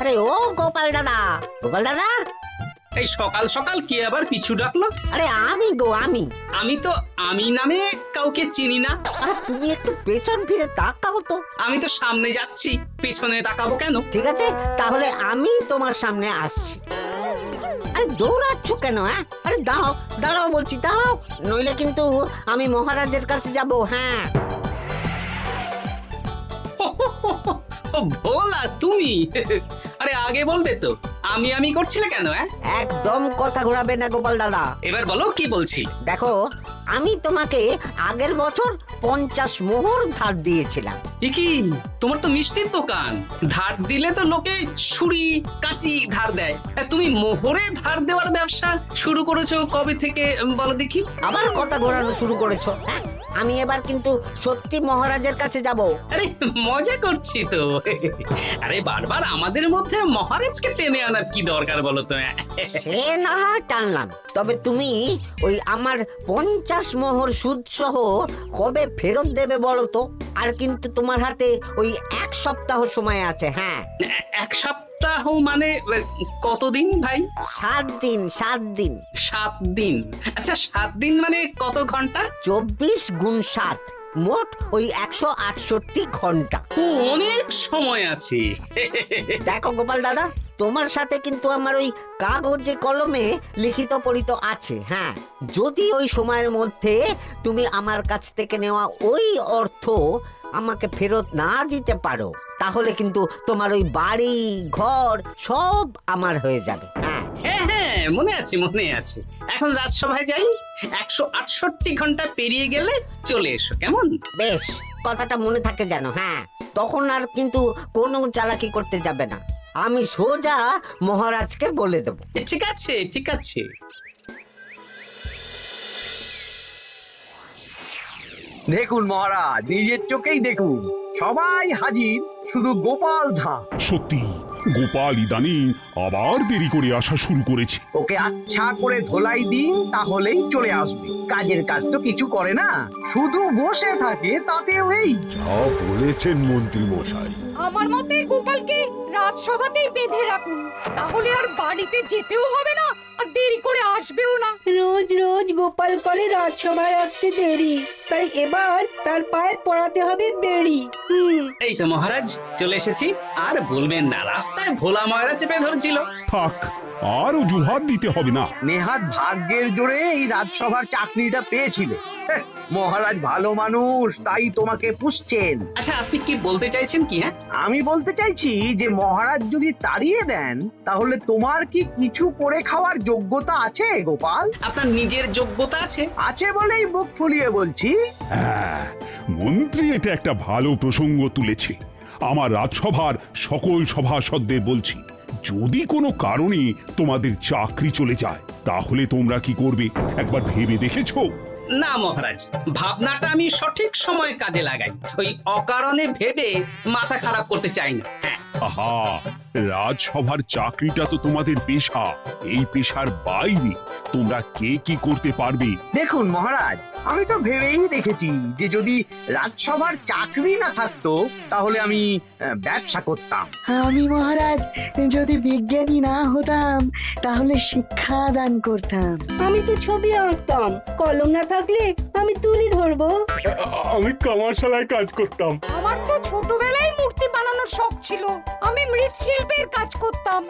আরে ও গোপাল দাদা, গোপাল দাদা, এই সকাল সকাল কে আবার পিছু ডাকলো? আরে আমি গো আমি। আমি তো আমি নামে কাউকে চিনি না। আরে তুমি একটু পেছন ফিরে তাকাও তো। আমি তো সামনে যাচ্ছি, পেছনে তাকাবো কেন? ঠিক আছে, তাহলে আমি তোমার সামনে আসছি। আরে দৌড়াচ্ছ কেন? হ্যাঁ, আরে দাঁড়াও দাঁড়াও বলছি, দাঁড়াও, নইলে কিন্তু আমি মহারাজের কাছে যাব। হ্যাঁ, ও ভোলা তুমি? আরে আগে বলবে তো, আমি করছিলে কেন? একদম কথা ঘোরাবে না গোপাল দাদা। এবার বলো কি বলছি। দেখো, আমি তোমাকে আগের বছর 50 মোহর ধার দিয়েছিলাম। এ কি, তোমার তো মিষ্টির দোকান, ধার দিলে তো লোকে ছুরি কাঁচি ধার দেয়, আর তুমি মোহরে ধার দেওয়ার ব্যবসা শুরু করেছো কবে থেকে বলো দেখি? আবার কথা ঘোরানো শুরু করেছো। হ্যাঁ, আমি এবার কিন্তু সত্যি মহারাজের কাছে যাব। আরে মজা করছি তো। আরে বারবার আমাদের মধ্যে মহারাজকে টেনে আনার কি দরকার বলো তো? সে না হয় টানলাম, তবে তুমি ওই আমার 50 মোহর সুদ সহ কবে ফেরত দেবে বলো তো? আর কিন্তু তোমার হাতে ওই 1 সপ্তাহ সময় আছে। হ্যাঁ, 1 সপ্তাহ মানে কতদিন ভাই? 7 দিন, 7 দিন। 7 দিন? আচ্ছা 7 দিন মানে কত ঘন্টা? 24 গুণ 7, মোট ওই 168 ঘন্টা। ও, অনেক সময় আছে। দেখো গোপাল দাদা, তোমার সাথে কিন্তু আমার ওই কাগজে কলমে লিখিত পড়িত আছে। হ্যাঁ, যদি ওই সময়ের মধ্যে তুমি আমার কাছ থেকে নেওয়া ওই অর্থ আমাকে ফেরত না দিতে পারো, তাহলে কিন্তু তোমার ওই বাড়ি ঘর সব আমার হয়ে যাবে। হ্যাঁ, হ্যাঁ হ্যাঁ, মনে আছে মনে আছে। এখন রাজসভায় যাই, 168 ঘন্টা পেরিয়ে গেলে চলে এসো, কেমন? বেশ, কথাটা মনে থাকে যেন। হ্যাঁ, তখন আর কিন্তু কোনো চালাকি করতে যাবে না, আমি সোজা মহারাজকে বলে দেব। ঠিক আছে ঠিক আছে। দেখুন মহারাজ, নিজের চোখেই দেখুন, সবাই হাজির, শুধু গোপাল ধা। সত্যি গোপাল ইদানিং আবার দেরি করে আসা শুরু করেছে। ওকে আচ্ছা করে ধোলাই দিন, তাহলেই চলে আসবে। কাজের কাজ তো কিছু করে না, শুধু বসে থাকে, তাতেও এই। যা বলেছেন মন্ত্রী মশাই। আমার মতে গোপালকে রাজসভাতেই বেঁধে রাখুন, তাহলে আর বাড়িতে যেতেও হবে না, আর দেরি করে আসবেও না। রোজ রোজ গোপাল করে রাজসভায় আসতে দেরি, তাই এবার তার পায়ে পড়াতে হবে বেড়ি। এই তো মহারাজ চলে এসেছি। আর বলবেন না, রাস্তায় ভোলা ময়রা চেপে ধরছিল। থাক, আর অজুহাত দিতে হবে না। নেহাত ভাগ্যের জোরে এই রাজসভার চাকরিটা পেয়েছিল। হ্যাঁ, মহারাজ ভালো মানুষ, তাই তোমাকে পুষছেন। আচ্ছা আপনি কি বলতে চাইছেন কি? আমি বলতে চাইছি যে মহারাজ যদি তাড়িয়ে দেন, তাহলে তোমার কি কিছু করে খাওয়ার যোগ্যতা আছে গোপাল? আপনার নিজের যোগ্যতা আছে? আছে বলেই মুখ ফুলিয়ে বলছি। হ্যাঁ, মন্ত্রী এটা একটা ভালো প্রসঙ্গ তুলেছে। আমার রাজসভার সকল সভাসদদের বলছি, যদি কোনো কারণে তোমাদের চাকরি চলে যায়, তাহলে তোমরা কি করবে একবার ভেবে দেখেছো? না মহারাজ, ভাবনাটা আমি সঠিক সময় কাজে লাগাই, ওই অকারণে ভেবে মাথা খারাপ করতে চাই না। হ্যাঁ, আহা, রাজসভার চাকরিটা তো তোমাদের পেশা। এই পেশার বাইরে তোমরা কে কি করতে পারবে? দেখুন মহারাজ, আমি তো ভেবেই দেখেছি যে যদি রাজসভার চাকরি না থাকতো, তাহলে আমি ব্যবসা করতাম। আমি মহারাজ যদি বিজ্ঞানী না হতাম, তাহলে শিক্ষা দান করতাম। আমি তো ছবি আঁকতাম, কলম না থাকলে আমি তুলি ধরবো। আমি কামারশালায় কাজ করতাম। আমার তো ছোটবেলায় মূর্তি বানানোর শখ ছিল, আমি মৃৎশিল্পের কাজ করতাম।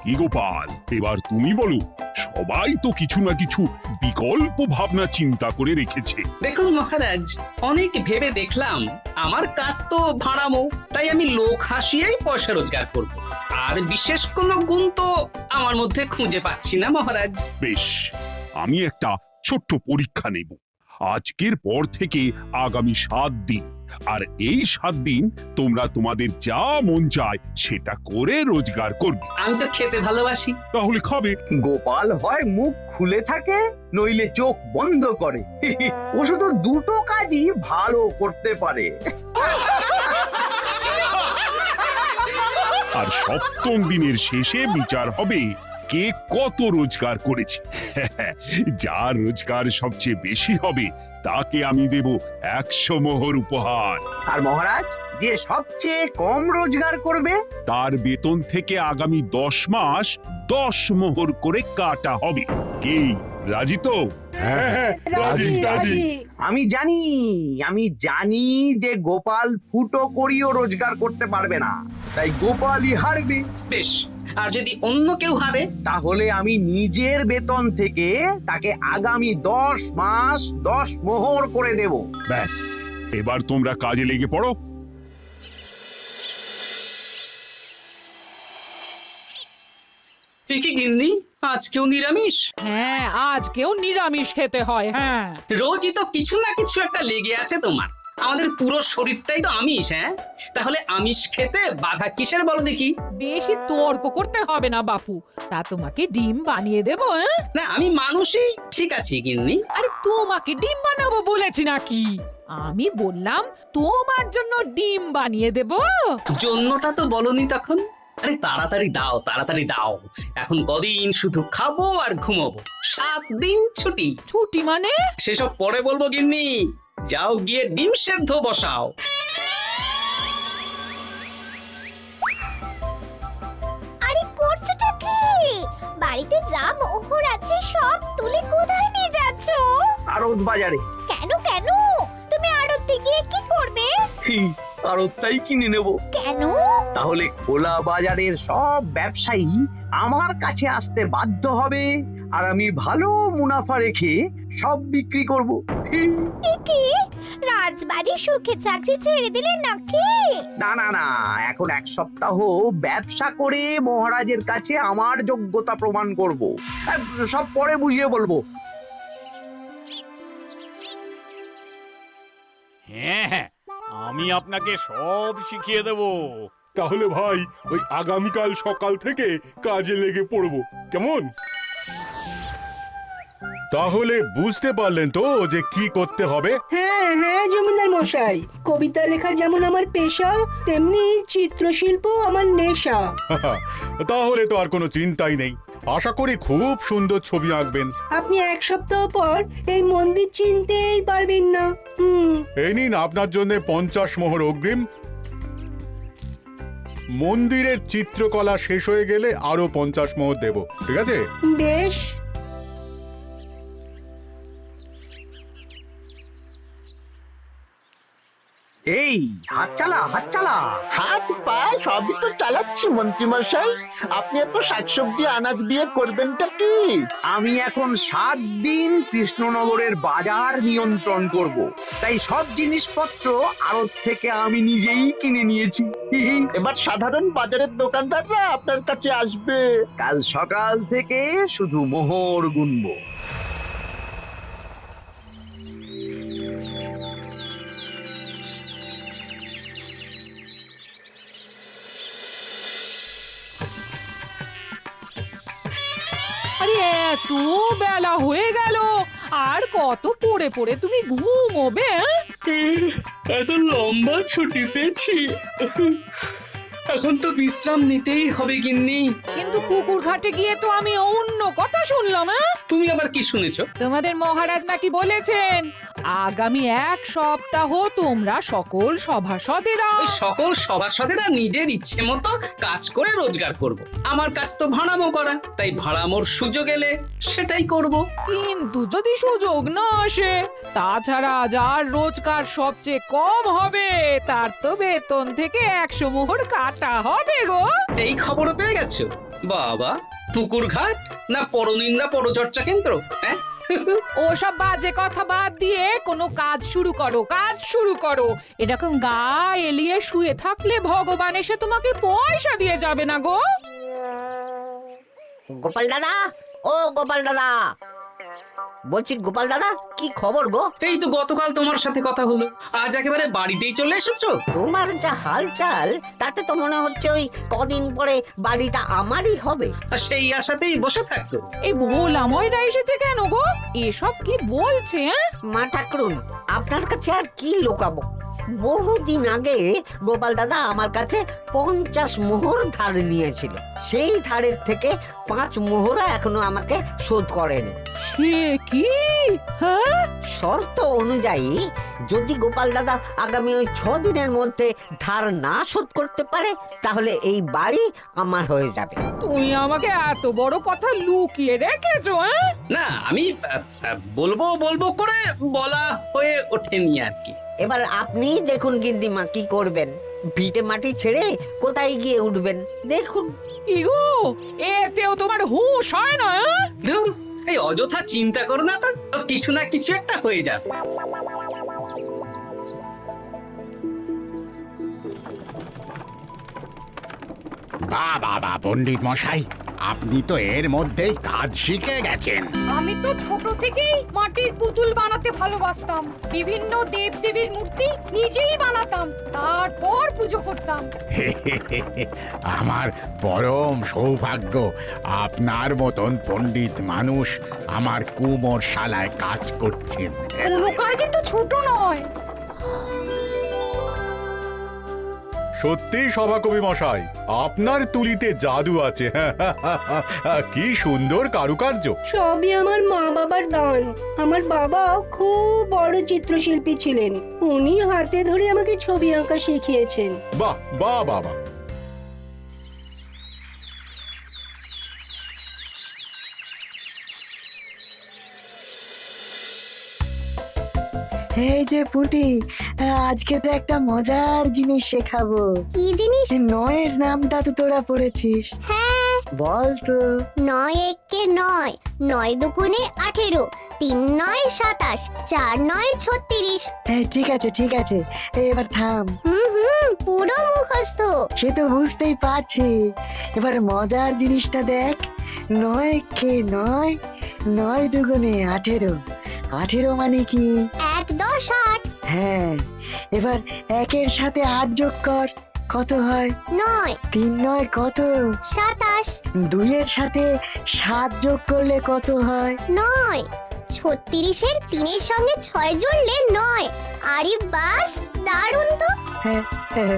কি গোপাল, এবার তুমি বলো। সবাই তো কিছু না কিছু বিকল্প ভাবনা চিন্তা করে রেখেছে। দেখুন মহারাজ, অনেক ভেবে দেখলাম আমার কাজ তো ভাড়ামো, তাই আমি লোক হাসিয়েই পয়সা রোজগার করব। আর বিশেষ কোনো গুণ তো আমার মধ্যে খুঁজে পাচ্ছি না মহারাজ। বেশ, আমি একটা ছোট্ট পরীক্ষা নেব। আজকের পর থেকে আগামী 7 দিন, আর এই 7 দিন তোমরা তোমাদের যা মন চায় সেটা করে রোজগার করবে। আমি তো খেতে ভালোবাসি। তাহলে খাবে। গোপাল হয় মুখ খুলে থাকে, নইলে চোখ বন্ধ করে। ও শুধু দুটো কাজই ভালো করতে পারে। আর 7ম দিনের শেষে বিচার হবে কে কত রোজগার করেছে। যার রোজগার সবচেয়ে বেশি হবে তাকে আমি দেব 100 মোহর উপহার। আর মহারাজ, যে সবচেয়ে কম রোজগার করবে তার বেতন থেকে আগামী 10 মাস 10 মোহর করে কাটা হবে। কি রাজি তো? হ্যাঁ, রাজি রাজি। আমি জানি যে গোপাল ফুটো করিও রোজগার করতে পারবে না, তাই গোপালই হারবে। বেশ, আর যদি অন্য কেউ হারে? তাহলে আমি নিজের বেতন থেকে তাকে আগামী 10 মাস 10 মোহর করে দেব। ব্যাস, এবার তোমরা কাজে লেগে পড়ো। এ কি গিন্নি, আজকেও নিরামিষ? হ্যাঁ, আজকেও নিরামিষ খেতে হয়। হ্যাঁ, রোজই তো কিছু না কিছু একটা লেগে আছে তোমার। আমাদের পুরো শরীরটাই তো আমিষ। হ্যাঁ, তাহলে আমিষ খেতে বাধা কিসের বলো দেখি? বেশি তর্ক করতে হবে না বাপু, তা তোমাকে ডিম বানিয়ে দেবো। হ্যাঁ, না, আমি মানুষই ঠিক আছি গিন্নি। আরে তোমাকে ডিম বানাবো বলেছি নাকি? আমি বললাম তোমার জন্য ডিম বানিয়ে দেবো। জন্যটা তো বলনি তখন। আরে তাড়াতাড়ি দাও, তাড়াতাড়ি দাও। এখন কদিন শুধু খাবো আর ঘুমাবো, 7 দিন ছুটি। ছুটি মানে? সেসব পরে বলবো গিন্নি, যাও গিয়ে ডিম সেদ্ধ বসাও। আরে করছোটা কি? বাড়িতে যা মোহর আছে সব তুলে কোথায় নিয়ে যাচ্ছ? আড়ত বাজারে। কেন কেন? তুমি আড়তে গিয়ে কি করবে? আড়তটাই কিনে নেব। কেন? তাহলে খোলা বাজারের সব ব্যবসায়ী আমার কাছে আসতে বাধ্য হবে, আর আমি ভালো মুনাফা রেখে সব বিক্রি করব। কি রাজবাড়ি সুখে চাকরি ছেড়ে দিলেন নাকি? না না না, এখন 1 সপ্তাহ ব্যবসা করে মহারাজের কাছে আমার যোগ্যতা প্রমাণ করব। সব পরে বুঝিয়ে বলবো। হ্যাঁ, আমি আপনাকে সব শিখিয়ে দেব। তাহলে ভাই ওই আগামীকাল সকাল থেকে কাজে লেগে পড়বো, কেমন? তাহলে বুঝতে পারলেন তো যে কি করতে হবে? হ্যাঁ হ্যাঁ জমিদার মশাই, কবিতা লেখা যেমন আমার পেশা, তেমনি চিত্রশিল্প আমার নেশা। তাহলে তো আর কোনো চিন্তাই নেই। আশা করি খুব সুন্দর ছবি আঁকবেন। আপনি 1 সপ্তাহ পর এই মন্দির চিনতেই পারবেন না। এই নিন আপনার জন্য 50 মোহর অগ্রিম। মন্দিরের চিত্রকলা শেষ হয়ে গেলে আরো 50 মোহর দেব, ঠিক আছে? বেশ। এই হাত চালা, হাত চালা। হাত পা সবই তো চালাচ্ছি মন্ত্রী মশাই। আপনি এত শাকসবজি আনাজ দিয়ে করবেনটা কি? আমি এখন 7 দিন কৃষ্ণনগরের বাজার নিয়ন্ত্রণ করব, তাই সব জিনিসপত্র আড়ত থেকে আমি নিজেই কিনে নিয়েছি। এবার সাধারণ বাজারের দোকানদাররা আপনার কাছে আসবে। কাল সকাল থেকে শুধু মোহর গুনবো। আরে এত বেলা হয়ে গেল, আর কত পড়ে পড়ে তুমি ঘুমোবে? এত লম্বা ছুটি পেয়েছি, এখন তো বিশ্রাম নিতেই হবে গিন্নি। কিন্তু পুকুর ঘাটে গিয়ে তো আমি অন্য কথা শুনলাম। তুমি আবার কি শুনেছো? তোমাদের মহারাজ নাকি বলেছেন আগামী 1 সপ্তাহ তোমরা সকল সভাসদেরা ওই সকল সভাসদেরা নিজের ইচ্ছে মতো কাজ করে রোজগার করব। আমার কাজ তো ভাড়ামো করা, তাই ভাড়ামোর সুযোগ এলে সেটাই করব। কিন্তু যদি সুযোগ না আসে, তাছাড়া যার রোজগার সবচেয়ে কম হবে তার তো বেতন থেকে 100 মোহর কাটা হবে গো। এই খবরও পেয়ে গেছো? বাবা, পুকুর ঘাট না পরনিন্দা পরচর্চা কেন্দ্র? হ্যাঁ, ওসব বাজে কথা বাদ দিয়ে কোনো কাজ শুরু করো, কাজ শুরু করো। এরকম গা এলিয়ে শুয়ে থাকলে ভগবান এসে তোমাকে পয়সা দিয়ে যাবে না গো। গোপাল দাদা, ও গোপাল দাদা, বলছি গোপাল দাদা, কি খবর গো? এই তো গতকাল তোমার সাথে কথা হলো, আজ একেবারে বাড়িতেই চলে এসেছো। তোমার যা হালচাল তাতে তো মনে হচ্ছে ওই কদিন পরে বাড়িটা আমারই হবে। আর সেই আশাতেই বসে থাকো। এই ভোলা ময়রা এসেছে কেন গো? এসব কি বলছে? মা ঠাকুরুন, আপনার কাছে আর কি লোকাবো? বহুদিন আগে গোপাল দাদা আমার কাছে 50 মোহর ধার নিয়েছিল। সেই ধারের থেকে 5 মোহরা এখনো আমাকে শোধ করেনি। সে কি? হ্যাঁ, শর্ত অনুযায়ী যদি গোপাল দাদা আগামী ওই 6 দিনের মধ্যে ধার না শোধ করতে পারে তাহলে এই বাড়ি আমার হয়ে যাবে। তুমি আমাকে এত বড় কথা লুকিয়ে রেখেছো? হ্যাঁ, না আমি বলবো বলবো করে বলা হয়ে ওঠেনি আর কি। এবার আপনি দেখুন গিন্নিমা কি করবেন। ভিটে মাটি ছেড়ে কোথায় গিয়ে উঠবেন দেখুন। কি গো, এতেও তোমার হুঁশ হয় না? হ্যাঁ? ধুর, এই অযথা চিন্তা করো না তো, কিছু না কিছু একটা হয়ে যাবে। বাহ বাহ বাহ, পণ্ডিত মশাই, আপনি তো এর মধ্যেই কাজ শিখে গেছেন। আমি তো ছোট থেকেই মাটির পুতুল বানাতে ভালোবাসতাম। বিভিন্ন দেবদেবীর মূর্তি নিজেই বানাতাম, তারপর পুজো করতাম। আমার পরম সৌভাগ্য আপনার মতন পণ্ডিত মানুষ আমার কুমোর শালায় কাজ করছেন। কোনো কাজই তো ছোট নয়। সত্যি সভাকবি মশাই, আপনার তুলিতে জাদু আছে। কি সুন্দর কারুকার্য। সবই আমার মা বাবার দান। আমার বাবা খুব বড় চিত্রশিল্পী ছিলেন, উনি হাতে ধরে আমাকে ছবি আঁকা শিখিয়েছেন। বাহ বাহ বাবা। এই যে পুটি, আজকে তো একটা মজার জিনিস শেখাবো। কি জিনিস? নয়ের নামটা তো তোরা পড়েছিস, হ্যাঁ, বল তো। 9 একে 9, 9 দুগুণে 18, 3 9 27, 4 9 36। ঠিক আছে ঠিক আছে, এবার থাম। পুরো মুখস্থ। সে তো বুঝতেই পারছি। এবার মজার জিনিসটা দেখ। 9 কে 9, 9 দুগুণে 18, 18 মানে কি? 1 10 8। হ্যাঁ, এবার 1-এর সাথে 8 যোগ কর, কত হয়? 9 3 9 কত? 27। 2-এর সাথে 7 যোগ করলে কত হয়? 9 36-এর 3-এর সঙ্গে 6 জুড়লে 9। আরে বাস, দারুণ তো। হ্যাঁ হ্যাঁ।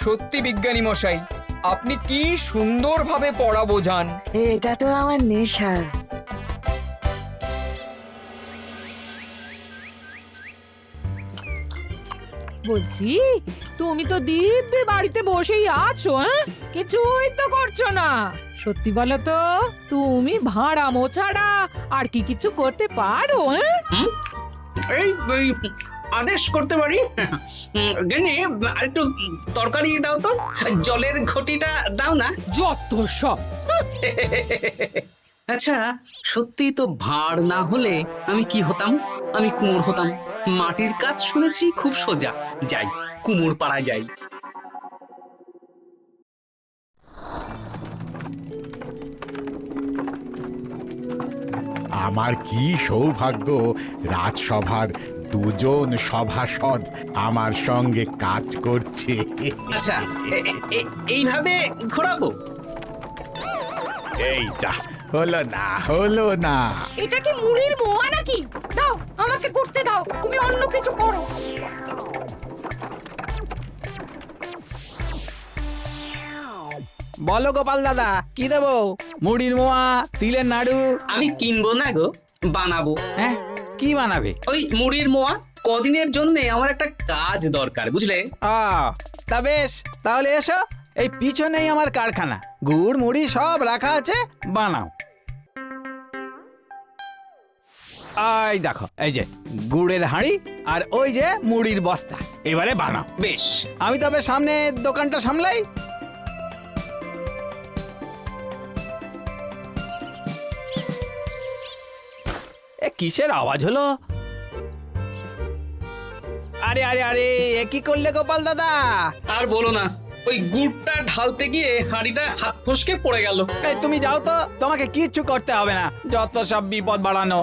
সত্যি বিজ্ঞানী মশাই, আপনি কি সুন্দরভাবে পড়া বোঝান। এটা তো আমার নেশা। বলছি, তুমি তো দিব্যি বাড়িতে বসেই আছো। হ্যাঁ, কিছুই তো করছো না। সত্যি বলো তো, তুমি ভাড়া মোছাড়া আর কি কিছু করতে পারো? হ্যাঁ, এই আদেশ করতে পারি। গেনি, আরেকটু তরকারি দাও তো, জলের ঘটিটা দাও না। যত সব। আচ্ছা, সত্যি তো ভাঁড় না হলে আমি কি হতাম? আমি কুমোর হতাম। মাটির কাজ শুনেছি খুব সোজা। যাই, কুমোর পাড়ায় যাই। আমার কি সৌভাগ্য, রাজসভার দুজন সভাসদ আমার সঙ্গে কাজ করছে। আচ্ছা, এইভাবে ঘোরাবো? এই যা, হলো না হলো না। এটা কি মুড়ির মোয়া নাকি? দাও, আমাকে করতে দাও, তুমি অন্য কিছু করো। বলো গোপাল দাদা, কি দেবো? মুড়ির মোয়া, তিলের নাড়ু? আমি কিনবো না গো, বানাবো। হ্যাঁ, কি বানাবে? ওই মুড়ির মোয়া। কদিনের জন্য আমার একটা কাজ দরকার, বুঝলে? তা বেশ, তাহলে এসো, এই পিছনেই আমার কারখানা। গুড় মুড়ি সব রাখা আছে, বানাও। এই দেখো, এই যে গুড়ের হাঁড়ি আর ওই যে মুড়ির বস্তা, এবারে বানাও। বেশ, আমি তবে সামনে দোকানটা সামলাই। কিসের আওয়াজ হলো? আরে আরে আরে, এ কি করলে গোপাল দাদা? আর বলো না, ওই গুড়টা ঢালতে গিয়ে হাঁড়িটা হাত ফসকে পড়ে গেল। এই তুমি যাও তো, তোমাকে কিচ্ছু করতে হবে না, যত সব বিপদ বাড়ানো।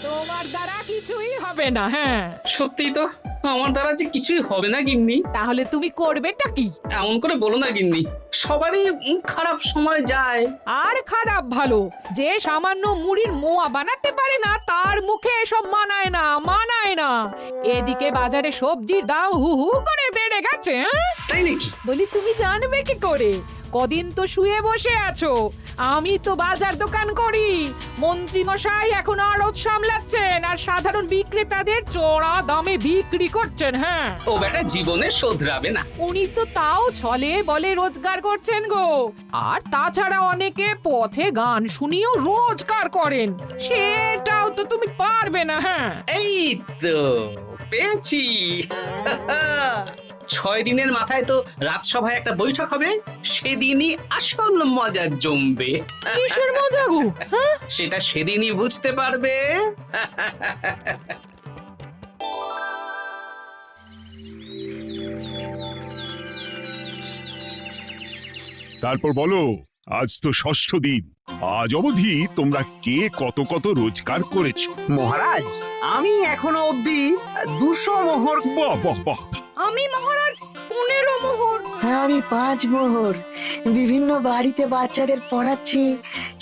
তোমার দ্বারা কিছুই হবে না। হ্যাঁ, সত্যি তো, আমার দ্বারা যে কিছুই হবে না গিন্নি। তাহলে তুমি করবেটা কি? এমন করে বলো না গিন্নি, সবারই খারাপ সময় যায়। আর খারাপ ভালো, যে সামান্য মুড়ির মোয়া বানাতে পারে না তার মুখে এসব মানায় না, মানায় না। এদিকে বাজারে সবজির দাম হু হু করে বেড়ে গেছে। তাই নাকি? বলি তুমি জানবে কি করে? কদিন তো শুয়ে বসে আছো, আমি তো বাজার দোকান করি। মন্ত্রী মশাই এখন আড়ত সামলাচ্ছেন আর সাধারণ বিক্রেতাদের চড়া দামে বিক্রি করছেন। হ্যাঁ, ও বেটা জীবনে শোধরাবে না। উনি তো তাও ছলে বলে রোজগার করছেন গো। আর তাছাড়া অনেকে পথে গান শুনিয়েও রোজগার করেন, সেটাও তো তুমি পারবে না। হ্যাঁ, এই তো পেয়েছি। 6 দিনের মাথায় তো রাজসভায় একটা বৈঠক হবে, সেদিনই আসল মজা জমবে। কিসের মজা গো? হ্যাঁ, সেটা সেদিনই বুঝতে পারবে। তারপর বলো, আজ তো ষষ্ঠ দিন, আজ অবধি তোমরা কে কত কত রোজগার করেছো? মহারাজ, আমি এখনো অবধি 200 মোহর। বাহ বাহ বাহ! আমি মহারাজ 15 মোহর। আমি 5 মোহর। বিভিন্ন বাড়িতে বাচ্চাদের পড়াচ্ছি,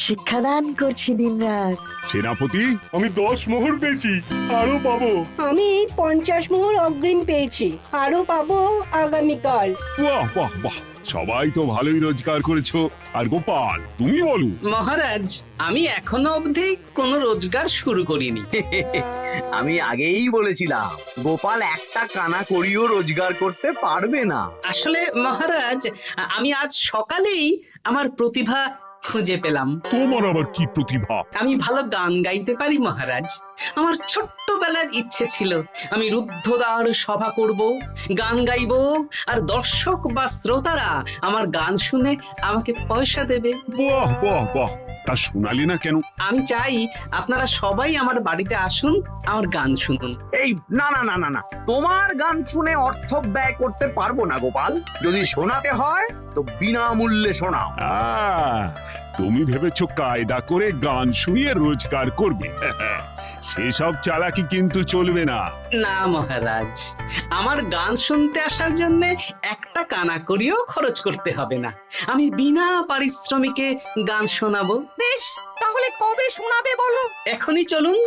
শিক্ষাদান করছি দিনরাত। সেনাপতি, আমি 10 মোহর পেয়েছি, আরো পাবো। আমি 50 মোহর অগ্রিম পেয়েছি, আরো পাবো আগামীকাল। বাহ বাহ বাহ! সবাই তো ভালোই রোজগার করেছো। আর গোপাল, তুমি বলো। মহারাজ, আমি এখনো অবধি কোনো রোজগার শুরু করিনি। আমি আগেই বলেছিলাম গোপাল একটা কানা করিও রোজগার করতে পারবে না। আসলে মহারাজ, আমি আজ সকালেই আমার প্রতিভা খুঁজে পেলাম। তোমার আবার কি প্রতিভা? আমি ভালো গান গাইতে পারি মহারাজ। আমার ছোট্টবেলার ইচ্ছে ছিল আমি রুদ্ধদ্বার সভা করব, গান গাইব, আর দর্শক বা শ্রোতারা আমার গান শুনে আমাকে পয়সা দেবে। বাহ বাহ বাহ! তা শোনালে না কেন? আমি চাই আপনারা সবাই আমার বাড়িতে আসুন, আমার গান শুনুন। এই না না না না না, তোমার গান শুনে অর্থ ব্যয় করতে পারবো না গোপাল। যদি শোনাতে হয় তো বিনামূল্যে শোনাও। তুমি ভেবেছো কায়দা করে গান শুনিয়ে রোজগার করবে? সেসব চালাকি কিন্তু চলবে না। না মহারাজ, আমার গান শুনতে আসার জন্য একটা কানা করিও খরচ করতে হবে না। আমি বিনা পারিশ্রমিকে গান শোনাবো। বেশ, তাহলে কবে শোনাবে বলো? এখনই চলুন,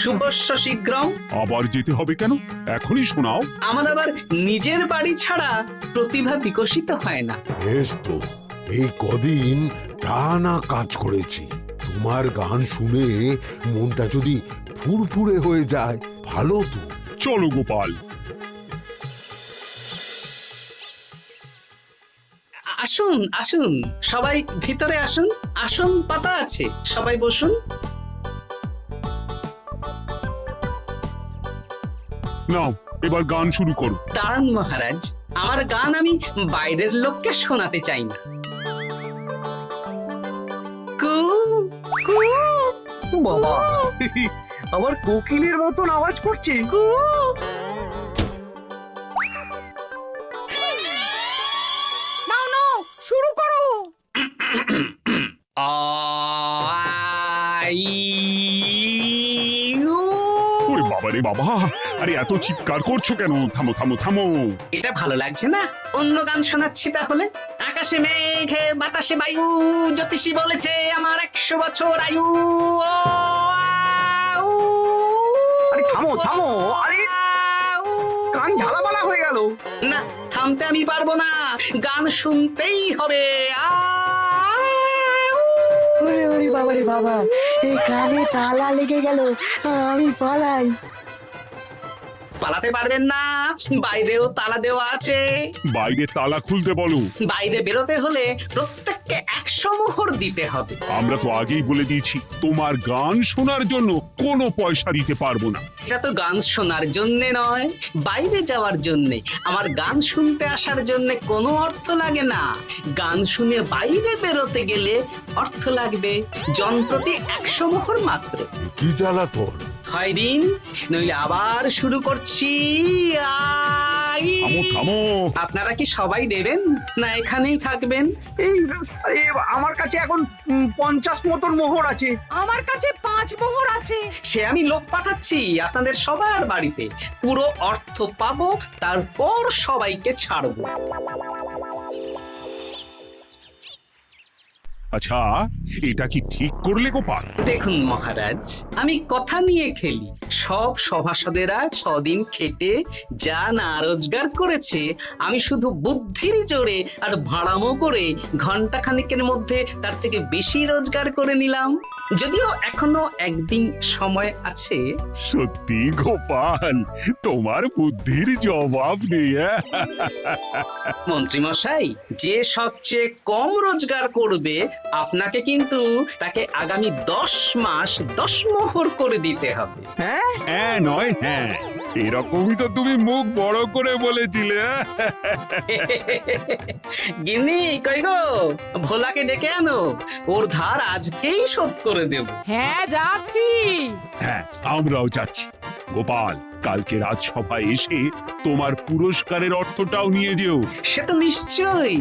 শুভস্য শীঘ্রম। আবার যেতে হবে কেন? এখনই শোনাও। আমার আবার নিজের বাড়ি ছাড়া প্রতিভা বিকশিত হয় না। বেশ তো, এই কদিন টানা কাজ করেছি, তোমার গান শুনে মনটা যদি ফুরফুরে হয়ে যায় ভালো তো। চলো গোপাল। আসুন আসুন, সবাই ভিতরে আসুন, আসন পাতা আছে, সবাই বসুন। নাও, এবার গান শুরু করো। দাঁড়ান মহারাজ, আমার গান আমি বাইরের লোককে শোনাতে চাই না। কু কু বাবা, আবার কোকিলের মতন আওয়াজ করছে। কু। নাও নাও, শুরু করো। ওরে বাবা রে বাবা! আরে এত চিৎকার করছো কেন? থামো থামো থামো! এটা ভালো লাগছে না, অন্য গান শোনাচ্ছি তাহলে। আকাশে মেঘে বাতাসে বায়ু, জ্যোতিষী বলেছে আমার 100 বছর আয়ু। আরে থামো থামো! আরে কান ঝালাপালা হয়ে গেল। না, থামতে আমি পারবো না, গান শুনতেই হবে। ওরে ওরে বাবা রে বাবা, এই কানে তালা লেগে গেল, আমি পালাই। পালাতে পারবেন না, বাইরেও তালা দেওয়া আছে। বাইরে তালা খুলতে বলো। বাইরে বেরোতে হলে প্রত্যেককে 100 মোহর দিতে হবে। আমরা তো আগেই বলে দিয়েছি, তোমার গান শোনার জন্য কোনো পয়সা দিতে পারবো না। এটা তো গান শোনার জন্য নয়, বাইরে যাওয়ার জন্য। আমার গান শুনতে আসার জন্য কোনো অর্থ লাগে না, গান শুনে বাইরে বেরোতে গেলে অর্থ লাগবে। জনপ্রতি 100 মোহর মাত্র। কি জ্বালাতন! হয় দিন, নইলে আবার শুরু করছি। থামো থামো। আপনারা কি সবাই দেবেন না এখানেই থাকবেন? এই আমার কাছে এখন 50 মতন মোহর আছে। আমার কাছে 5 মোহর আছে। সে আমি লোক পাঠাচ্ছি আপনাদের সবার বাড়িতে, পুরো অর্থ পাবো, তারপর সবাইকে ছাড়বো। আচ্ছা, এটা কি ঠিক করলে গোপাল? দেখুন মহারাজ, আমি কথা নিয়ে খেলি। সব সভাসদেরা 6 দিন খেটে যা না রোজগার করেছে, আমি শুধু বুদ্ধির জোরে আর ভাড়ামো করে ঘন্টা খানিকের মধ্যে তার থেকে বেশি রোজগার করে নিলাম। যদিও এখনো একদিন সময় আছে। সত্যি গোপাল, তোমার বুদ্ধির জবাব নেই। মন্ত্রী মশাই, যে সবচেয়ে কম রোজগার করবে আপনাকে কিন্তু তাকে আগামী 10 মাস 10 মোহর করে দিতে হবে। হ্যাঁ নয় হ্যাঁ, এরকমই তো তুমি মুখ বড় করে বলেছিলে। গিন্নি কই গো, ভোলাকে ডেকে আনো, ওর ধার আজকেই শোধ করে দেব। হ্যাঁ যাচ্ছি। হ্যাঁ, আমরাও যাচ্ছি। গোপাল, কালকে রাজসভায় এসে তোমার পুরস্কারের অর্থটাও নিয়ে যেও। সে তো নিশ্চয়ই।